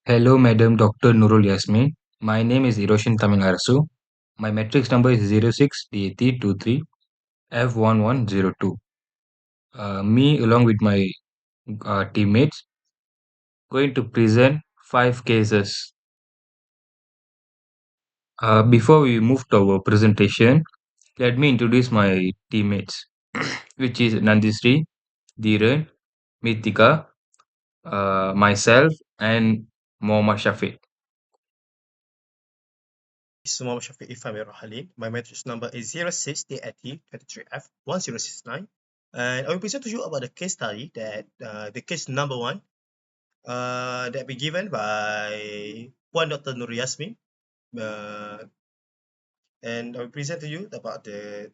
Hello, Madam Dr. Nurul Yasmin. My name is Hiroshin Tamilarasu. My matrix number is 06 F1102. Me, along with my teammates, going to present five cases. Before we move to our presentation, let me introduce my teammates, which is Nandisri, Dhiren, Mithika, myself, and Mohammad Shafiq. Muhammad Shafiq Ifamir Halim. My matrix number is 06DAT23F1069. And I will present to you about the case study that the case number one that be given by Puan Dr. Nur Yasmin. Uh, and I will present to you about the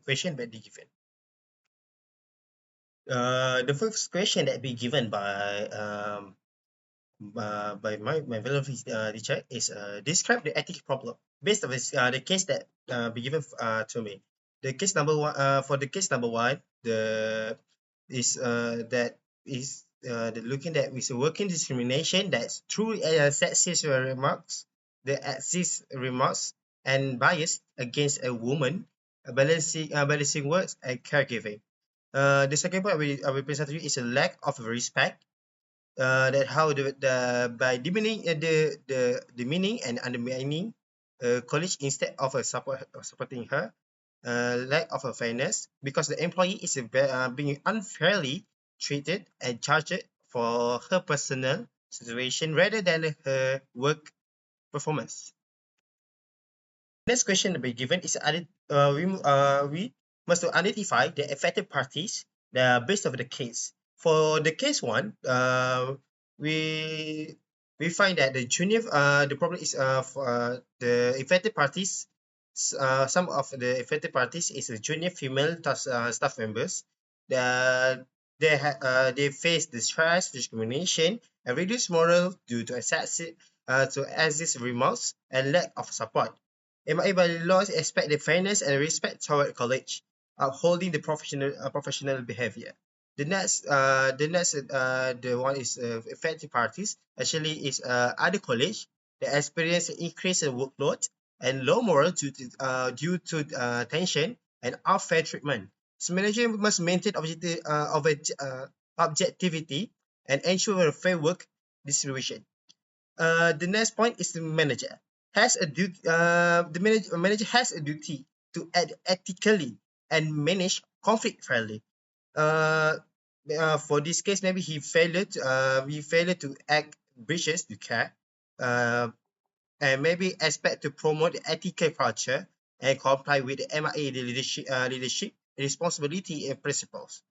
question that be given. The first question that be given by my fellow teacher is describe the ethics problem based on the case that be given to me. The case number one for the case number one, the is that is the looking at is working discrimination that's through sexist remarks, the sexist remarks and bias against a woman, balancing works and caregiving. The second point I will present to you is a lack of respect, that how the by demeaning the meaning and undermining college instead of supporting her, lack of a fairness because the employee is being unfairly treated and charged for her personal situation rather than her work performance. Next question to be given is we must to identify the affected parties based on the case. For the case one, we we find that the problem is for the affected parties. Some of the affected parties is the junior female staff members. They face distress, discrimination, and reduced morale due to excessive remarks and lack of support. MIA by laws expect the fairness and respect toward college, upholding the professional behavior. The one is affected parties actually is other college that experience increase in workload and low morale due to tension and unfair treatment. So management must maintain objectivity and ensure a fair work distribution. The next point is the manager has a duty. Manager has a duty to act ethically and manage conflict fairly. Uh, for this case, maybe he failed to act breaches to care, uh, and maybe expect to promote the ethical culture and comply with the MIA leadership responsibility and principles.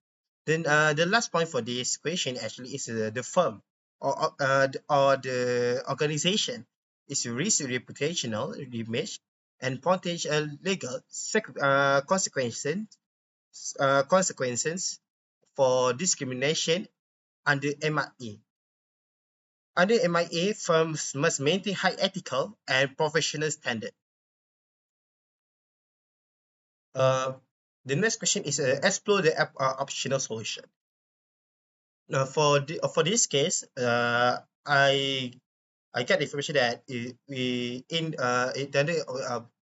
Then the last point for this question actually is the firm or the organization is risk reputational image and potential legal consequences for discrimination under MIA. Under MIA, firms must maintain high ethical and professional standard. Uh, the next question is explore the optional solution. For this case, I get the information that the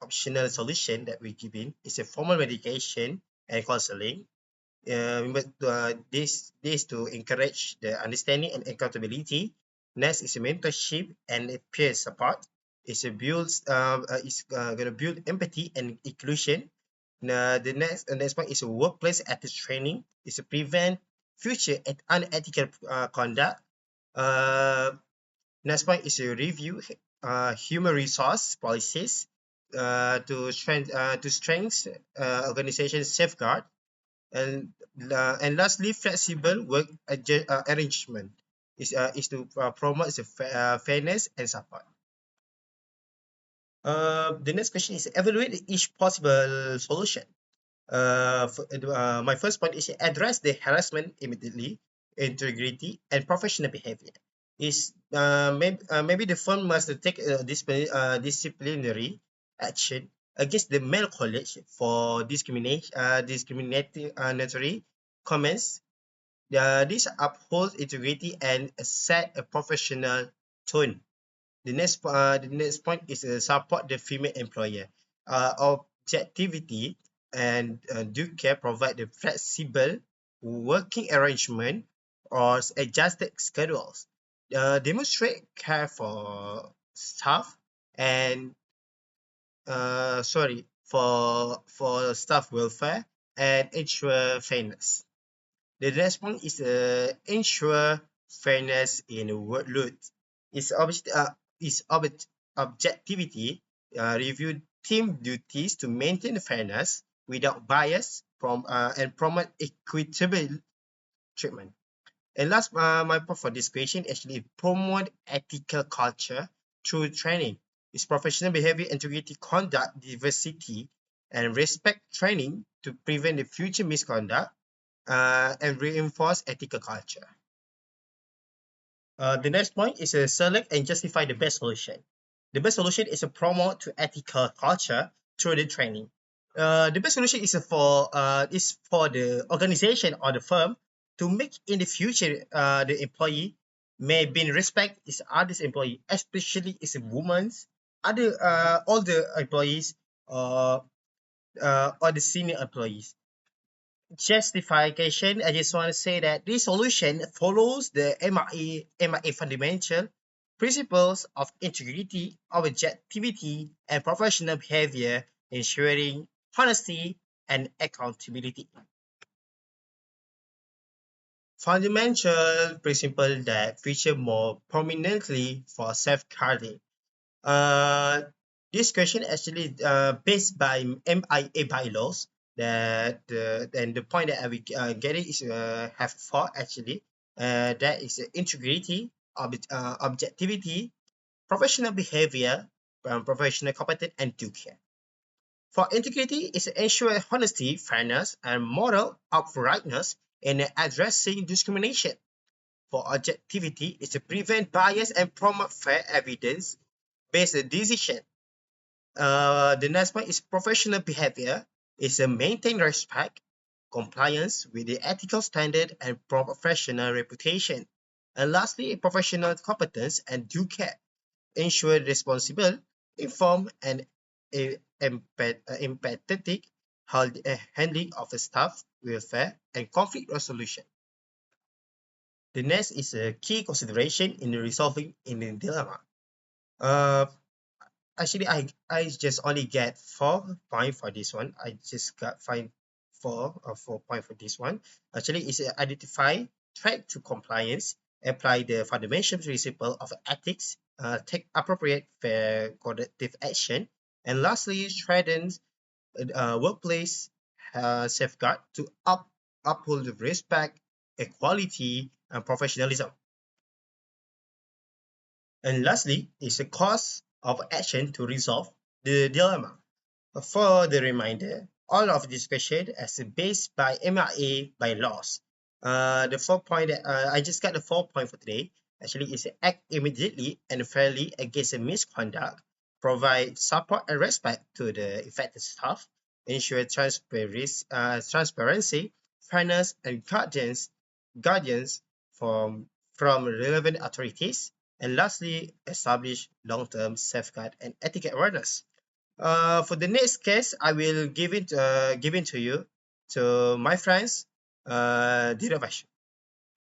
optional solution that we give in is a formal medication and counseling. This to encourage the understanding and accountability. Next is a mentorship and a peer support. It's gonna build empathy and inclusion. The next point is a workplace ethics training. It's to prevent future unethical conduct. Uh, Next point is to review human resource policies to strengthen organization safeguard, and lastly, flexible work arrangement is to promote the fairness and support. The next question is evaluate each possible solution. My first point is address the harassment immediately, integrity, and professional behavior. Maybe the firm must take disciplinary action against the male college for discriminatory comments. This upholds integrity and set a professional tone. The next point is support the female employer. Objectivity and due care provide the flexible working arrangement or adjusted schedules. Demonstrate care for staff and staff welfare and ensure fairness. The next one is ensure fairness in workload. Is objectivity, review team duties to maintain fairness without bias and promote equitable treatment. And last, my point for this question actually promote ethical culture through training. It's professional behavior, integrity, conduct, diversity, and respect training to prevent the future misconduct and reinforce ethical culture. The next point is select and justify the best solution. The best solution is to promote to ethical culture through the training. The best solution is for the organization or the firm to make in the future the employee may be respect is others employee, especially is a woman's other all the employees or the senior employees. Justification, I just want to say that this solution follows the MIA fundamental principles of integrity, objectivity, and professional behavior, ensuring honesty and accountability. Fundamental principle that feature more prominently for safeguarding. Uh, this question actually based by MIA bylaws that and the point that I will get it is have four actually. That is integrity, objectivity, professional behavior, professional competence, and due care. For integrity, is to ensure honesty, fairness, and moral uprightness in addressing discrimination. For objectivity, is to prevent bias and promote fair evidence based decision. The next one is professional behavior. Is to maintain respect, compliance with the ethical standard, and professional reputation. And lastly, professional competence and due care. Ensure responsible, informed, and empathetic handling of the staff welfare and conflict resolution. The next is a key consideration in resolving in a dilemma. Uh, Actually, I just only get 4 points for this one. I just got five 4 points for this one. Actually, it's identify threat to compliance, apply the fundamental principle of ethics, take appropriate fair corrective action, and lastly, strengthen workplace safeguard to uphold the respect, equality, and professionalism. And lastly, is the course of action to resolve the dilemma. For the reminder, all of this question is based by MIA by laws. The 4 point that I just got the 4 point for today actually is act immediately and fairly against a misconduct, provide support and respect to the affected staff, ensure transparency, fairness, and guardians from relevant authorities, and lastly, establish long-term safeguard and etiquette awareness. For the next case, I will give it to you to my friends, Dhiravash.